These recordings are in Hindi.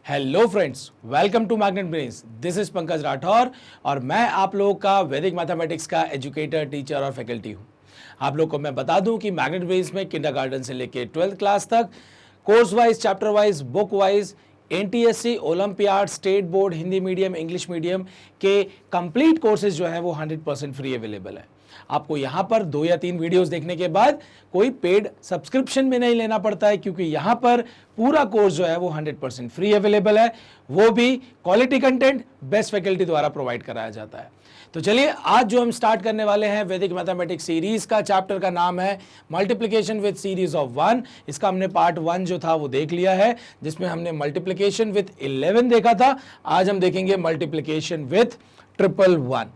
Hello friends, welcome to Magnet Brains. This is Pankaj Rathore और मैं आप लोगों का वैदिक मैथमेटिक्स का एजुकेटर, टीचर और फैकल्टी हूं। आप लोग को मैं बता दूं कि मैग्नेट ब्रेन्स में किंडरगार्टन से लेकर 12th क्लास तक course wise, chapter wise, book wise NTSC, olympiad, state board, Hindi medium, English medium के कंप्लीट कोर्सेज जो है वो 100% फ्री अवेलेबल है। आपको यहाँ पर 2 या 3 वीडियोस देखने के बाद कोई पेड सब्सक्रिप्शन में नहीं लेना पड़ता है, क्योंकि यहाँ पर पूरा कोर्स जो है वो 100% फ्री अवेलेबल है, वो भी क्वालिटी कंटेंट बेस्ट फैकल्टी द्वारा प्रोवाइड कराया जाता है। तो चलिए आज जो हम स्टार्ट करने वाले हैं वैदिक मैथमेटिक्स सीरीज का चैप्टर का नाम है मल्टीप्लिकेशन विद सीरीज ऑफ 1। इसका हमने पार्ट 1 जो था वो देख लिया है, जिसमें हमने मल्टीप्लिकेशन विद 11 देखा था। आज हम देखेंगे multiplication with 111।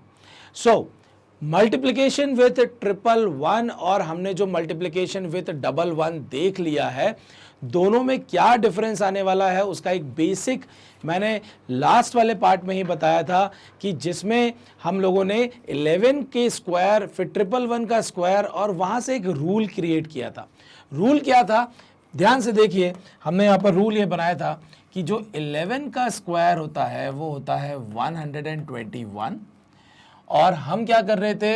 So multiplication with 111 और हमने जो मल्टीप्लिकेशन विथ 11 देख लिया है, दोनों में क्या डिफरेंस आने वाला है उसका एक बेसिक मैंने लास्ट वाले पार्ट में ही बताया था, कि जिसमें हम लोगों ने 11 के स्क्वायर फिर 111 का स्क्वायर और वहां से एक रूल क्रिएट किया था। रूल क्या था, ध्यान से देखिए। हमने यहाँ पर रूल ये बनाया था कि जो 11 का स्क्वायर होता है वो होता है 121, और हम क्या कर रहे थे,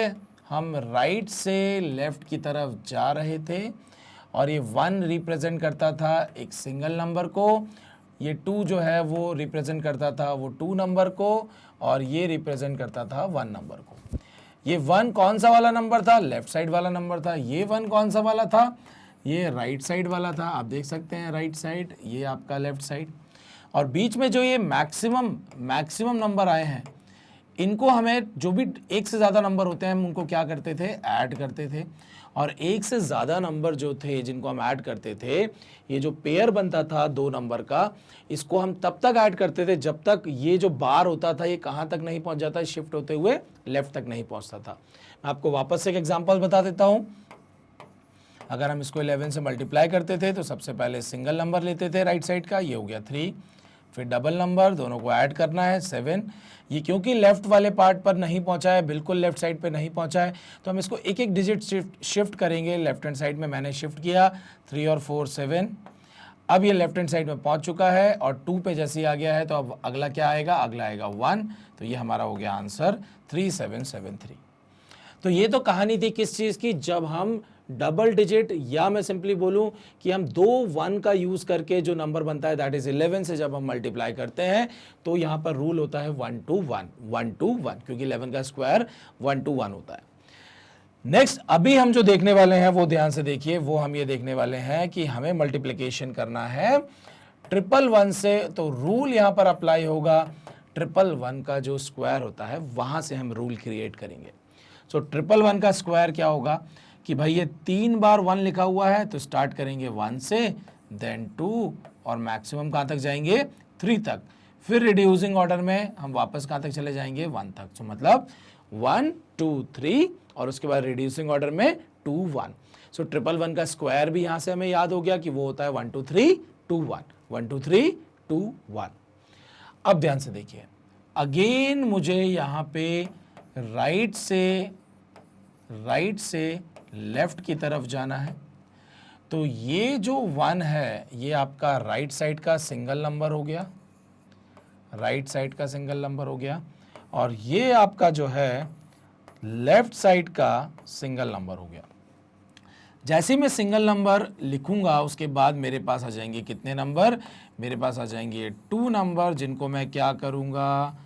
हम राइट से लेफ्ट की तरफ जा रहे थे, और ये 1 रिप्रेजेंट करता था एक सिंगल नंबर को, ये 2 जो है वो रिप्रेजेंट करता था वो 2 नंबर को, और ये रिप्रेजेंट करता था 1 नंबर को। ये 1 कौन सा वाला नंबर था, लेफ्ट साइड वाला नंबर था। ये 1 कौन सा वाला था, ये राइट साइड वाला था। आप देख सकते हैं राइट साइड, ये आपका लेफ्ट साइड। और बीच में जो ये मैक्सिमम नंबर आए हैं, इनको हमें जो भी एक से ज़्यादा नंबर होते हैं हम उनको क्या करते थे, ऐड करते थे। और एक से ज़्यादा नंबर जो थे जिनको हम ऐड करते थे, ये जो पेयर बनता था 2 नंबर का, इसको हम तब तक ऐड करते थे जब तक ये जो बार होता था ये कहाँ तक नहीं पहुँच जाता, शिफ्ट होते हुए लेफ्ट तक नहीं पहुँचता था। मैं आपको वापस से एक एग्जाम्पल बता देता हूँ। अगर हम इसको 11 से मल्टीप्लाई करते थे तो सबसे पहले सिंगल नंबर लेते थे राइट साइड का, ये हो गया 3, फिर डबल नंबर, दोनों को ऐड करना है 7। ये क्योंकि लेफ्ट वाले पार्ट पर नहीं पहुंचा है, बिल्कुल लेफ्ट साइड पे नहीं पहुंचा है, तो हम इसको एक एक डिजिट शिफ्ट करेंगे। लेफ्ट हैंड साइड में मैंने शिफ्ट किया 3 और 4 7। अब ये लेफ्ट हैंड साइड में पहुंच चुका है और 2 पे जैसे ही आ गया है, तो अब अगला क्या आएगा, अगला आएगा 1। तो ये हमारा हो गया आंसर 3773। तो ये तो कहानी थी किस चीज़ की, जब हम डबल डिजिट, या मैं सिंपली बोलूं कि हम 2 1 का यूज करके जो नंबर बनता है दैट इज 11 से जब हम मल्टीप्लाई करते हैं, तो यहां पर रूल होता है 1 to 1, क्योंकि 11 का स्क्वायर 1 to 1 होता है। नेक्स्ट अभी हम जो देखने वाले हैं वो ध्यान से देखिए, वो हम ये देखने वाले हैं कि हमें मल्टीप्लिकेशन करना है 111 से, तो रूल यहां पर अप्लाई होगा। 111 का जो स्क्वायर होता है वहां से हम रूल क्रिएट करेंगे। सो 111 का स्क्वायर क्या होगा कि भाई ये 3 बार 1 लिखा हुआ है, तो स्टार्ट करेंगे 1 से, देन 2, और मैक्सिमम कहाँ तक जाएंगे, 3 तक। फिर रिड्यूसिंग ऑर्डर में हम वापस कहाँ तक चले जाएंगे, 1 तक। तो मतलब 1 2 3, और उसके बाद रिड्यूसिंग ऑर्डर में 2 1। सो 111 का स्क्वायर भी यहाँ से हमें याद हो गया कि वो होता है 1 2 3 2 1, 1 2 3 2 1। अब ध्यान से देखिए, अगेन मुझे यहाँ पे राइट से लेफ्ट की तरफ जाना है। तो ये जो 1 है ये आपका राइट साइड का सिंगल नंबर हो गया, राइट साइड का सिंगल नंबर हो गया, और ये आपका जो है लेफ्ट साइड का सिंगल नंबर हो गया। जैसे मैं सिंगल नंबर लिखूंगा उसके बाद मेरे पास आ जाएंगे कितने नंबर, मेरे पास आ जाएंगे 2 नंबर, जिनको मैं क्या करूंगा,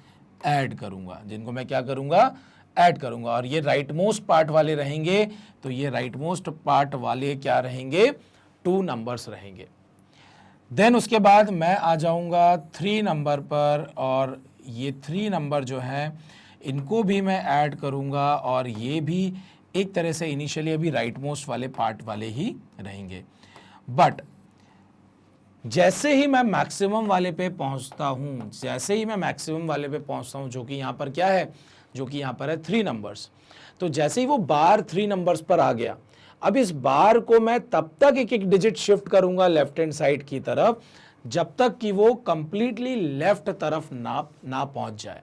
ऐड करूंगा, जिनको मैं क्या करूंगा, ऐड करूंगा। और ये राइट मोस्ट पार्ट वाले रहेंगे, तो ये राइट मोस्ट पार्ट वाले क्या रहेंगे, 2 नंबर्स रहेंगे। देन उसके बाद मैं आ जाऊंगा 3 नंबर पर, और ये 3 नंबर जो हैं इनको भी मैं ऐड करूंगा, और ये भी एक तरह से इनिशियली अभी राइट मोस्ट वाले पार्ट वाले ही रहेंगे। बट जैसे ही मैं मैक्सिमम वाले पे पहुंचता हूं, जो कि यहाँ पर क्या है, जो कि यहाँ पर है 3 नंबर्स, तो जैसे ही वो बार 3 नंबर्स पर आ गया, अब इस बार को मैं तब तक एक एक डिजिट शिफ्ट करूंगा लेफ्ट हैंड साइड की तरफ, जब तक कि वो कंप्लीटली लेफ्ट तरफ ना पहुंच जाए।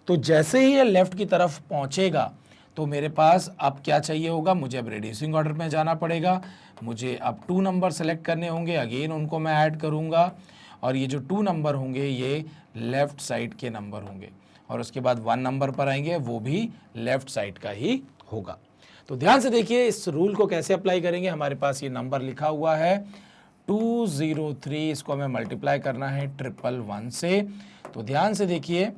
तो जैसे ही ये लेफ्ट की तरफ पहुंचेगा, तो मेरे पास अब क्या चाहिए होगा, मुझे अब रिड्यूसिंग ऑर्डर में जाना पड़ेगा। मुझे अब 2 नंबर सेलेक्ट करने होंगे, अगेन उनको मैं ऐड करूंगा, और ये जो 2 नंबर होंगे ये लेफ्ट साइड के नंबर होंगे, और उसके बाद 1 नंबर पर आएंगे वो भी लेफ्ट साइड का ही होगा। तो ध्यान से देखिए इस रूल को कैसे अप्लाई करेंगे। हमारे पास ये नंबर लिखा हुआ है 203, इसको हमें मल्टीप्लाई करना है 111 से। तो ध्यान से देखिए,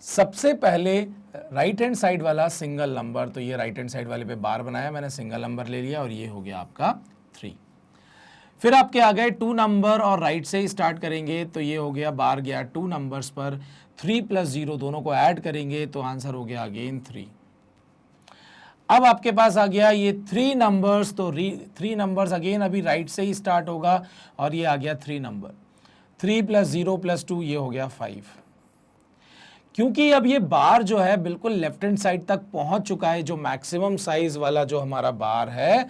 सबसे पहले राइट हैंड साइड वाला सिंगल नंबर, तो ये राइट हैंड साइड वाले पे बार बनाया मैंने, सिंगल नंबर ले लिया और ये हो गया आपका 3। फिर आपके आ गए 2 नंबर और राइट से ही स्टार्ट करेंगे, तो ये हो गया बार गया 2 नंबर्स पर, 3 + 0 दोनों को ऐड करेंगे तो आंसर हो गया अगेन 3। अब आपके पास आ गया ये 3 नंबर्स, तो 3 नंबर्स अगेन अभी राइट से ही स्टार्ट होगा और ये आ गया 3 नंबर, 3 + 0 + 2 ये हो गया 5। क्योंकि अब ये बार जो है बिल्कुल लेफ्ट हैंड साइड तक पहुंच चुका है, जो मैक्सिमम साइज वाला जो हमारा बार है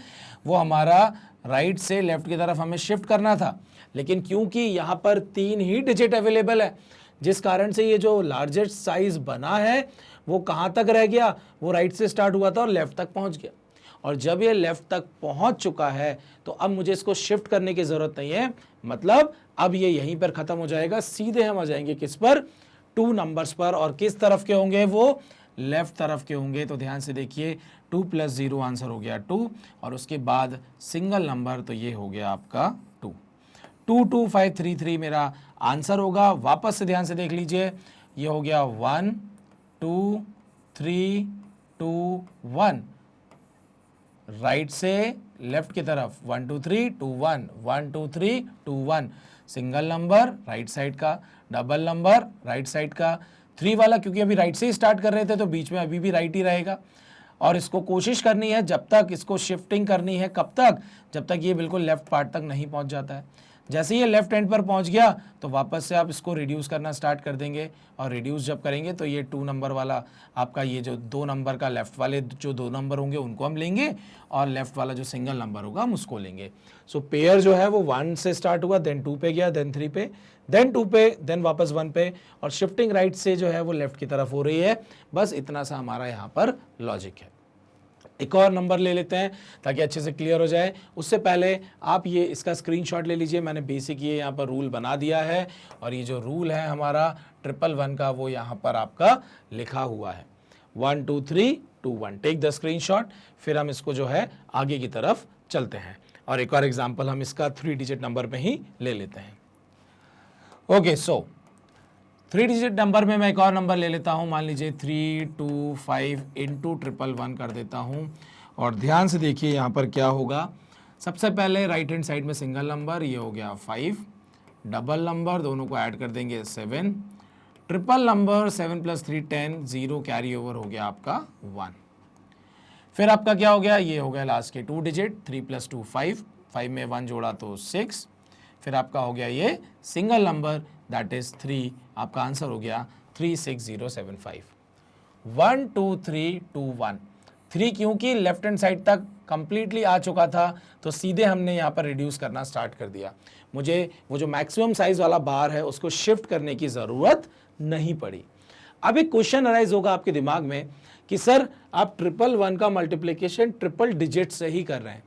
वो हमारा राइट से लेफ्ट की तरफ हमें शिफ्ट करना था, लेकिन क्योंकि यहाँ पर 3 ही डिजिट अवेलेबल है, जिस कारण से ये जो लार्जेस्ट साइज बना है वो कहाँ तक रह गया, वो राइट से स्टार्ट हुआ था और लेफ्ट तक पहुँच गया। और जब ये लेफ्ट तक पहुँच चुका है तो अब मुझे इसको शिफ्ट करने की ज़रूरत नहीं है, मतलब अब ये यहीं पर ख़त्म हो जाएगा, सीधे हम आ जाएंगे किस पर, 2 नंबर्स पर, और किस तरफ के होंगे वो, लेफ्ट तरफ के होंगे। तो ध्यान से देखिए 2 + 0 आंसर हो गया 2, और उसके बाद सिंगल नंबर, तो ये हो गया आपका 2। 2 2 5 3 3 मेरा आंसर होगा। वापस से ध्यान से देख लीजिए, ये हो गया 1 2 3 2 1, राइट से लेफ्ट की तरफ 1 2 3 2 1 1 2 3 2 1, सिंगल नंबर राइट साइड का, डबल नंबर राइट साइड का, 3 वाला क्योंकि अभी राइट से ही स्टार्ट कर रहे थे तो बीच में अभी भी राइट ही रहेगा। और इसको कोशिश करनी है जब तक इसको शिफ्टिंग करनी है, कब तक, जब तक ये बिल्कुल लेफ्ट पार्ट तक नहीं पहुंच जाता है। जैसे ही ये लेफ्ट एंड पर पहुंच गया तो वापस से आप इसको रिड्यूस करना स्टार्ट कर देंगे, और रिड्यूस जब करेंगे तो ये 2 नंबर वाला आपका, ये जो 2 नंबर का लेफ्ट वाले जो 2 नंबर होंगे उनको हम लेंगे, और लेफ्ट वाला जो सिंगल नंबर होगा हम उसको लेंगे। सो पेयर जो है वो 1 से स्टार्ट हुआ, देन 2 पे गया, देन 3 पे, देन 2 पे, देन वापस 1 पे, और शिफ्टिंग राइट से जो है वो लेफ्ट की तरफ हो रही है। बस इतना सा हमारा यहाँ पर लॉजिक है। एक और नंबर ले लेते हैं ताकि अच्छे से क्लियर हो जाए। उससे पहले आप ये इसका स्क्रीनशॉट ले लीजिए, मैंने बेसिक ये यहाँ पर रूल बना दिया है, और ये जो रूल है हमारा 111 का वो यहाँ पर आपका लिखा हुआ है 1 2 3 2 1। टेक द स्क्रीनशॉट, फिर हम इसको जो है आगे की तरफ चलते हैं, और एक और एग्जाम्पल हम इसका 3 डिजिट नंबर में ही ले लेते हैं। ओके, सो 3 डिजिट नंबर में मैं एक और नंबर ले लेता हूं, मान लीजिए 3 2 5 इंटू 111 कर देता हूं, और ध्यान से देखिए यहाँ पर क्या होगा। सबसे पहले राइट हैंड साइड में सिंगल नंबर, ये हो गया 5, डबल नंबर दोनों को ऐड कर देंगे 7, ट्रिपल नंबर 7 + 3 10, 0 कैरी ओवर हो गया आपका 1। फिर आपका क्या हो गया, ये हो गया लास्ट के 2 डिजिट, 3 + 2 5, 5 में 1 जोड़ा तो 6। फिर आपका हो गया ये सिंगल नंबर, दैट इज 3, आपका आंसर हो गया 36075। 1 2 3 2 1, 3 क्योंकि लेफ्ट हैंड साइड तक कंप्लीटली आ चुका था तो सीधे हमने यहाँ पर रिड्यूस करना स्टार्ट कर दिया। मुझे वो जो मैक्सिमम साइज वाला बार है उसको शिफ्ट करने की ज़रूरत नहीं पड़ी। अब एक क्वेश्चन अराइज होगा आपके दिमाग में कि सर आप 111 का मल्टीप्लिकेशन ट्रिपल डिजिट से ही कर रहे हैं,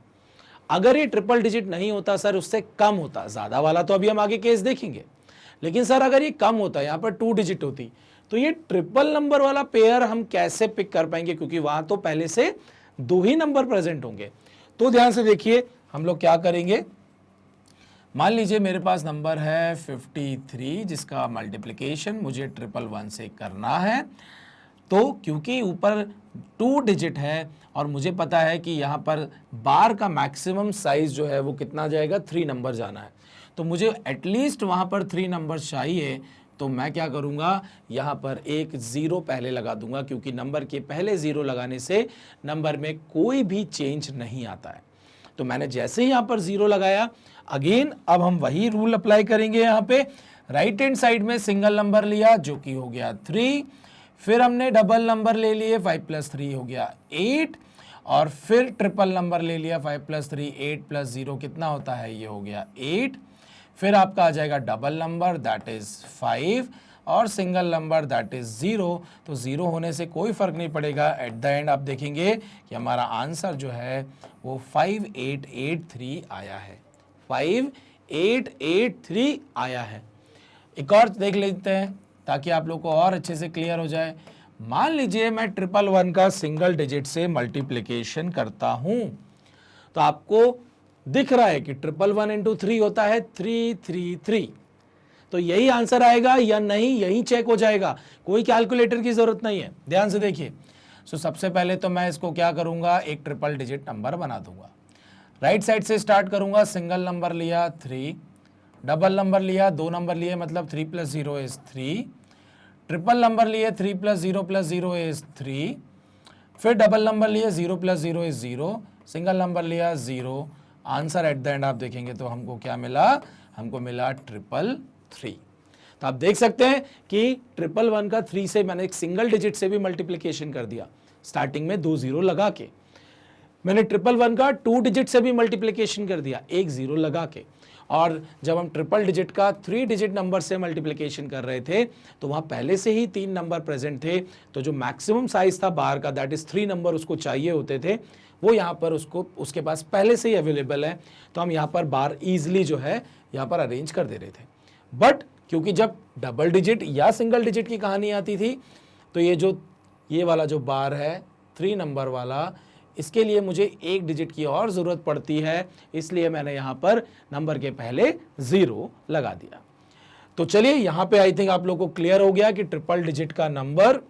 अगर ये ट्रिपल डिजिट नहीं होता सर, उससे कम होता, ज़्यादा वाला तो अभी हम आगे केस देखेंगे, लेकिन सर अगर ये कम होता, यहाँ पर 2 डिजिट होती, तो ये ट्रिपल नंबर वाला पेयर हम कैसे पिक कर पाएंगे, क्योंकि वहां तो पहले से 2 ही नंबर प्रेजेंट होंगे। तो ध्यान से देखिए हम लोग क्या करेंगे, मान लीजिए मेरे पास नंबर है 53 जिसका मल्टीप्लिकेशन मुझे 111 से करना है। तो क्योंकि ऊपर 2 डिजिट है और मुझे पता है कि यहाँ पर बार का मैक्सिमम साइज जो है वो कितना जाएगा, 3 नंबर जाना है, तो मुझे एटलीस्ट वहाँ पर 3 नंबर चाहिए। तो मैं क्या करूँगा, यहाँ पर एक 0 पहले लगा दूंगा, क्योंकि नंबर के पहले 0 लगाने से नंबर में कोई भी चेंज नहीं आता है। तो मैंने जैसे ही यहाँ पर 0 लगाया, अगेन अब हम वही रूल अप्लाई करेंगे। यहाँ पे राइट हैंड साइड में सिंगल नंबर लिया जो कि हो गया 3, फिर हमने डबल नंबर ले लिए 5 + 3 हो गया 8, और फिर ट्रिपल नंबर ले लिया 5 + 3 8 + 0 कितना होता है, ये हो गया 8। फिर आपका आ जाएगा डबल नंबर दैट इज 5, और सिंगल नंबर दैट इज 0। तो 0 होने से कोई फर्क नहीं पड़ेगा, एट द एंड आप देखेंगे कि हमारा आंसर जो है वो 5883 आया है, 5883 883 आया है। एक और देख लेते हैं ताकि आप लोग को और अच्छे से क्लियर हो जाए। मान लीजिए मैं 111 का सिंगल डिजिट से मल्टीप्लिकेशन करता हूं, तो आपको दिख रहा है कि 111 इंटू 3 होता है 333। तो यही आंसर आएगा या नहीं, यही चेक हो जाएगा, कोई कैलकुलेटर की जरूरत नहीं है। ध्यान से देखिए। सबसे पहले तो मैं इसको क्या करूंगा, एक ट्रिपल डिजिट नंबर बना दूंगा। राइट साइड से स्टार्ट करूंगा। सिंगल नंबर लिया 3, डबल नंबर लिया 2 नंबर लिए, मतलब 3 + 0 इज 3। ट्रिपल नंबर लिए 3 + 0 + 0 इज 3। फिर डबल नंबर लिए 0 + 0 इज 0। सिंगल नंबर लिया 0। आंसर एट द एंड आप देखेंगे तो हमको क्या मिला, हमको मिला 333। तो आप देख सकते हैं कि 111 का 3 से मैंने एक सिंगल डिजिट से भी मल्टीप्लिकेशन कर दिया, स्टार्टिंग में 2 0 लगा के। मैंने 111 का 2 डिजिट से भी मल्टीप्लिकेशन कर दिया, 1 0 लगा के। और जब हम ट्रिपल डिजिट का 3 डिजिट नंबर से मल्टीप्लिकेशन कर रहे थे तो वहां पहले से ही 3 नंबर प्रेजेंट थे, तो जो मैक्सिमम साइज था बार का, दैट इज 3 नंबर उसको चाहिए होते थे, वो यहाँ पर उसके पास पहले से ही अवेलेबल है। तो हम यहाँ पर बार ईजिली जो है यहाँ पर अरेंज कर दे रहे थे। बट क्योंकि जब डबल डिजिट या सिंगल डिजिट की कहानी आती थी तो ये वाला जो बार है 3 नंबर वाला, इसके लिए मुझे 1 डिजिट की और ज़रूरत पड़ती है, इसलिए मैंने यहाँ पर नंबर के पहले 0 लगा दिया। तो चलिए यहाँ पे आई थिंक आप लोगों को क्लियर हो गया कि ट्रिपल डिजिट का नंबर,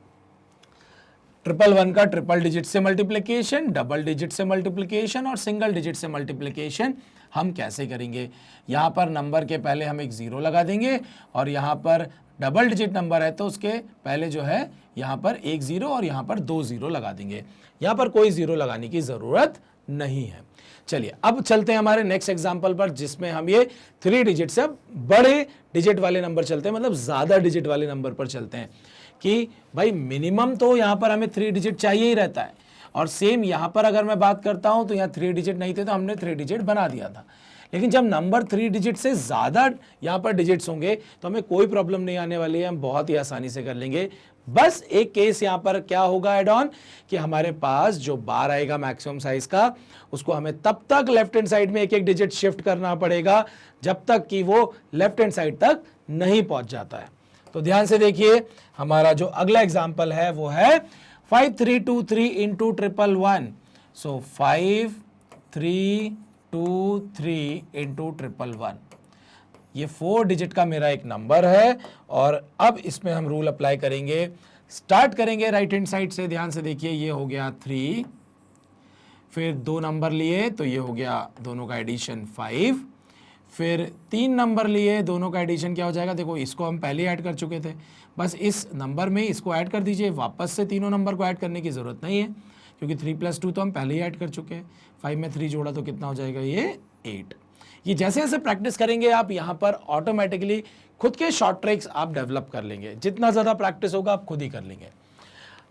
111 का ट्रिपल डिजिट से मल्टीप्लिकेशन, डबल डिजिट से मल्टीप्लिकेशन और सिंगल डिजिट से मल्टीप्लिकेशन हम कैसे करेंगे। यहाँ पर नंबर के पहले हम एक 0 लगा देंगे और यहाँ पर डबल डिजिट नंबर है तो उसके पहले जो है यहाँ पर एक 0 और यहाँ पर 2 0 लगा देंगे। यहाँ पर कोई 0 लगाने की ज़रूरत नहीं है। चलिए अब चलते हैं हमारे नेक्स्ट एग्जाम्पल पर, जिसमें हम ये 3 डिजिट से बड़े डिजिट वाले नंबर चलते हैं, मतलब ज़्यादा डिजिट वाले नंबर पर चलते हैं कि भाई मिनिमम तो यहाँ पर हमें 3 डिजिट चाहिए ही रहता है। और सेम यहाँ पर अगर मैं बात करता हूँ तो यहाँ 3 डिजिट नहीं थे तो हमने 3 डिजिट बना दिया था। लेकिन जब नंबर 3 डिजिट से ज़्यादा यहाँ पर डिजिट्स होंगे तो हमें कोई प्रॉब्लम नहीं आने वाली है, हम बहुत ही आसानी से कर लेंगे। बस एक केस यहाँ पर क्या होगा एड ऑन, कि हमारे पास जो बार आएगा मैक्सिमम साइज का, उसको हमें तब तक लेफ्ट हैंड साइड में एक एक डिजिट शिफ्ट करना पड़ेगा जब तक कि वो लेफ्ट हैंड साइड तक नहीं पहुंच जाता है। तो ध्यान से देखिए, हमारा जो अगला एग्जाम्पल है वो है 5323 इंटू 111। सो 5323 इंटू 111, ये 4 डिजिट का मेरा एक नंबर है। और अब इसमें हम रूल अप्लाई करेंगे। स्टार्ट करेंगे राइट हैंड साइड से। ध्यान से देखिए, ये हो गया 3, फिर 2 नंबर लिए तो ये हो गया दोनों का एडिशन 5, फिर 3 नंबर लिए, दोनों का एडिशन क्या हो जाएगा, देखो इसको हम पहले ऐड कर चुके थे, बस इस नंबर में इसको ऐड कर दीजिए। वापस से तीनों नंबर को ऐड करने की ज़रूरत नहीं है क्योंकि 3 + 2 तो हम पहले ही ऐड कर चुके हैं। 5 में 3 जोड़ा तो कितना हो जाएगा, ये 8। ये जैसे जैसे प्रैक्टिस करेंगे आप यहाँ पर ऑटोमेटिकली खुद के शॉर्ट ट्रिक्स आप डेवलप कर लेंगे। जितना ज़्यादा प्रैक्टिस होगा आप खुद ही कर लेंगे।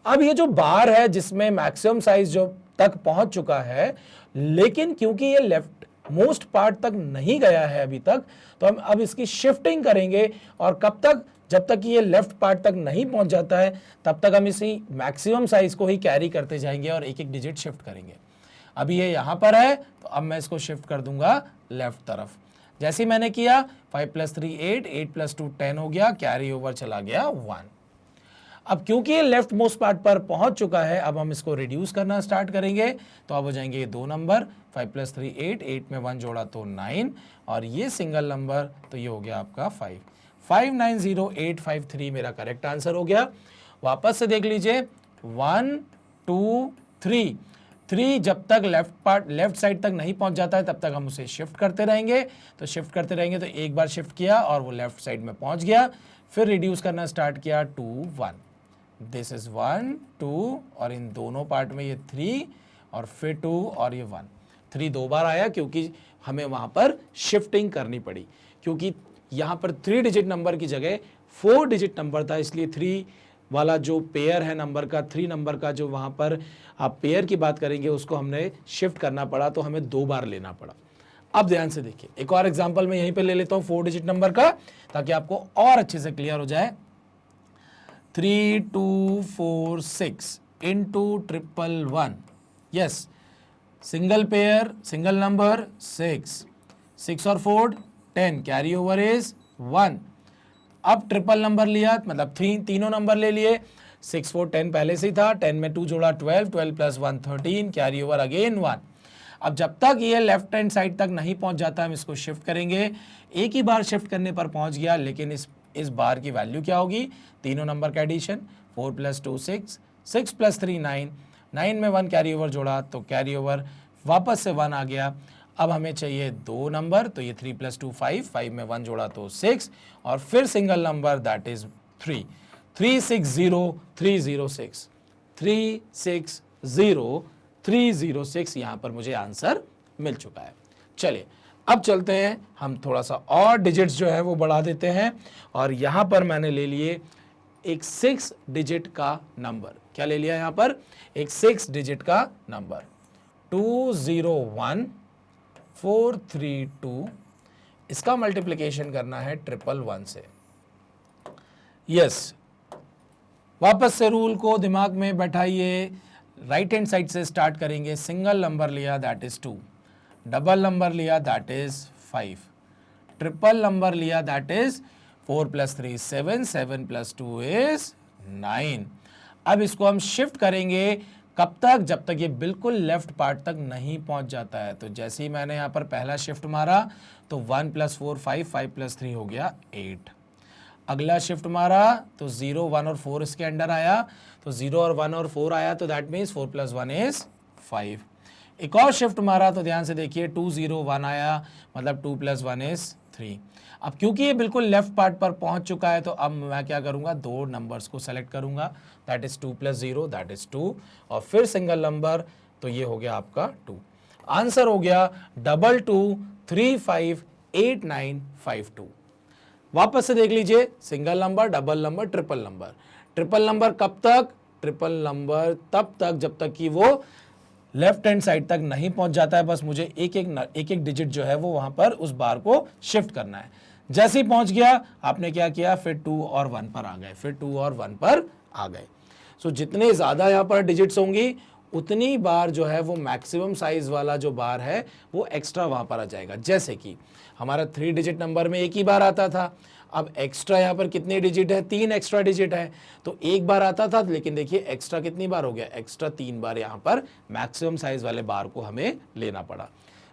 अब ये जो बार है जिसमें मैक्सिमम साइज जो तक पहुंच चुका है, लेकिन क्योंकि ये लेफ्ट मोस्ट पार्ट तक नहीं गया है अभी तक, तो हम अब इसकी शिफ्टिंग करेंगे। और कब तक, जब तक ये लेफ्ट पार्ट तक नहीं पहुंच जाता है तब तक हम इसी मैक्सिमम साइज को ही कैरी करते जाएंगे और एक एक डिजिट शिफ्ट करेंगे। अभी ये यहाँ पर है तो अब मैं इसको शिफ्ट कर दूंगा लेफ्ट तरफ। जैसे ही मैंने किया 5 + 3 8, 8 + 2 10 हो गया, कैरी ओवर चला गया 1। अब क्योंकि ये लेफ्ट मोस्ट पार्ट पर पहुंच चुका है, अब हम इसको रिड्यूस करना स्टार्ट करेंगे। तो अब हो जाएंगे ये 2 नंबर, 5 + 3 8, 8 में 1 जोड़ा तो 9, और ये सिंगल नंबर तो ये हो गया आपका 5। 590853 मेरा करेक्ट आंसर हो गया। वापस से देख लीजिए, 1 2 3, 3 जब तक लेफ्ट साइड तक नहीं पहुंच जाता है तब तक हम उसे शिफ्ट करते रहेंगे। तो शिफ्ट करते रहेंगे तो एक बार शिफ्ट किया और वो लेफ्ट साइड में पहुंच गया, फिर रिड्यूस करना स्टार्ट किया 2 1, दिस इज 1 2, और इन दोनों पार्ट में ये 3 और फिर 2 और ये 1। 3 2 बार आया क्योंकि हमें वहां पर शिफ्टिंग करनी पड़ी, क्योंकि यहाँ पर 3 डिजिट नंबर की जगह 4 डिजिट नंबर था, इसलिए 3 वाला जो पेयर है नंबर का, 3 नंबर का जो वहाँ पर आप पेयर की बात करेंगे उसको हमने शिफ्ट करना पड़ा, तो हमें 2 बार लेना पड़ा। अब ध्यान से देखिए, एक और एग्जांपल मैं यहीं पे ले लेता हूँ 4 डिजिट नंबर का, ताकि आपको और अच्छे से क्लियर हो जाए। 3246 into 111, yes, single pair single number 6 और 4 10 कैरी ओवर इज 1। अब ट्रिपल नंबर लिया मतलब तीनों नंबर ले लिए, 6 4 10 पहले से ही था, 10 में 2 जोड़ा 12, 12 प्लस 1 13 कैरी ओवर अगेन 1। अब जब तक ये लेफ्ट हैंड साइड तक नहीं पहुंच जाता हम इसको शिफ्ट करेंगे। एक ही बार शिफ्ट करने पर पहुंच गया, लेकिन इस बार की वैल्यू क्या होगी, तीनों नंबर का एडिशन, 4 प्लस 2 6, 6 प्लस 3 9, 9 में 1 कैरी ओवर जोड़ा तो कैरी ओवर वापस से 1 आ गया। अब हमें चाहिए दो नंबर, तो ये 3 प्लस 2 5, 5 में 1 जोड़ा तो 6 और फिर सिंगल नंबर दैट इज 3, 360306, 360306 यहां पर मुझे आंसर मिल चुका है। चलिए अब चलते हैं, हम थोड़ा सा और डिजिट्स जो है वो बढ़ा देते हैं और यहां पर मैंने ले लिए एक 6 डिजिट का नंबर। क्या ले लिया यहां पर, एक 6 डिजिट का नंबर 201432। इसका मल्टीप्लिकेशन करना है 111 से। यस, वापस से रूल को दिमाग में बैठाइए, राइट हैंड साइड से स्टार्ट करेंगे। सिंगल नंबर लिया दैट इज 2, डबल नंबर लिया दैट इज 5, ट्रिपल नंबर लिया that is 4 plus 3 7, 7 plus 2 is 9। अब इसको हम शिफ्ट करेंगे कब तक, जब तक ये बिल्कुल लेफ्ट पार्ट तक नहीं पहुंच जाता है। तो जैसे ही मैंने यहां पर पहला शिफ्ट मारा तो 1 प्लस 4 5, 5 प्लस 3 हो गया 8। अगला शिफ्ट मारा तो 0 1 और 4 इसके अंडर आया, तो 0 और 1 और 4 आया, तो दैट मीन्स 4 प्लस 1 इज 5। एक और शिफ्ट मारा तो ध्यान से देखिए 2 0 1 आया, मतलब 2 प्लस 1 इज 3। अब क्योंकि ये बिल्कुल लेफ्ट पार्ट पर पहुंच चुका है तो अब मैं क्या करूंगा, दो नंबर्स को सेलेक्ट करूंगा, that is 2 plus 0 that is 2 और फिर सिंगल नंबर, तो ये हो गया आपका 2। आंसर हो गया 22358952। वापस से देख लीजिए, single number, double number, triple number. Triple number कब तक, ट्रिपल नंबर तब तक जब तक कि वो लेफ्ट हैंड साइड तक नहीं पहुंच जाता है। बस मुझे एक एक डिजिट जो है वो वहां पर उस बार को शिफ्ट करना है। जैसे ही पहुंच गया आपने क्या किया, फिर 2 और 1 पर आ गए, फिर 2 और 1 पर आ गए। सो जितने ज्यादा यहां पर डिजिट्स होंगी उतनी बार जो है वो मैक्सिमम साइज वाला जो बार है वो एक्स्ट्रा वहां पर आ जाएगा। जैसे कि हमारा 3 डिजिट नंबर में एक ही बार आता था, अब एक्स्ट्रा यहाँ पर कितने डिजिट है, 3 एक्स्ट्रा डिजिट है, तो एक बार आता था, लेकिन देखिए एक्स्ट्रा कितनी बार हो गया, एक्स्ट्रा 3 बार यहाँ पर मैक्सिमम साइज वाले बार को हमें लेना पड़ा।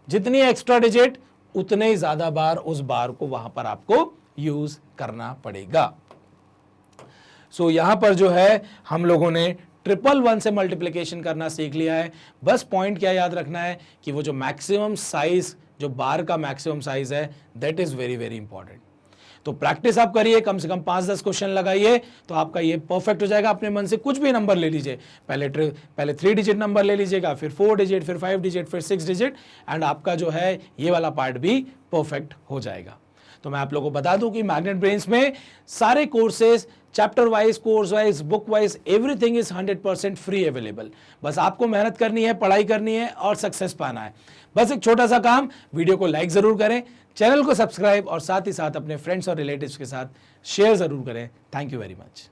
जितनी एक्स्ट्रा डिजिट उतने ही ज्यादा बार उस बार को वहां पर आपको यूज करना पड़ेगा। सो यहां पर जो है हम लोगों ने 111 से मल्टीप्लिकेशन करना सीख लिया है। बस पॉइंट क्या याद रखना है कि वो जो मैक्सिमम साइज, जो बार का मैक्सिमम साइज है, that is very very important. तो प्रैक्टिस आप करिए, कम से कम 5-10 क्वेश्चन लगाइए तो आपका ये परफेक्ट हो जाएगा। अपने मन से कुछ भी नंबर ले लीजिए, पहले 3 डिजिट नंबर ले लीजिएगा, फिर 4 डिजिट, फिर 5 डिजिट, फिर 6 डिजिट, एंड आपका जो है ये वाला पार्ट भी परफेक्ट हो जाएगा। तो मैं आप लोगों को बता दूं कि मैग्नेट ब्रेन्स में सारे courses, chapter wise, course wise, book wise, everything is 100% free available. बस आपको मेहनत करनी है, पढ़ाई करनी है और सक्सेस पाना है। बस एक छोटा सा काम, वीडियो को लाइक जरूर करें, चैनल को सब्सक्राइब और साथ ही साथ अपने फ्रेंड्स और रिलेटिव्स के साथ शेयर जरूर करें। Thank you very much.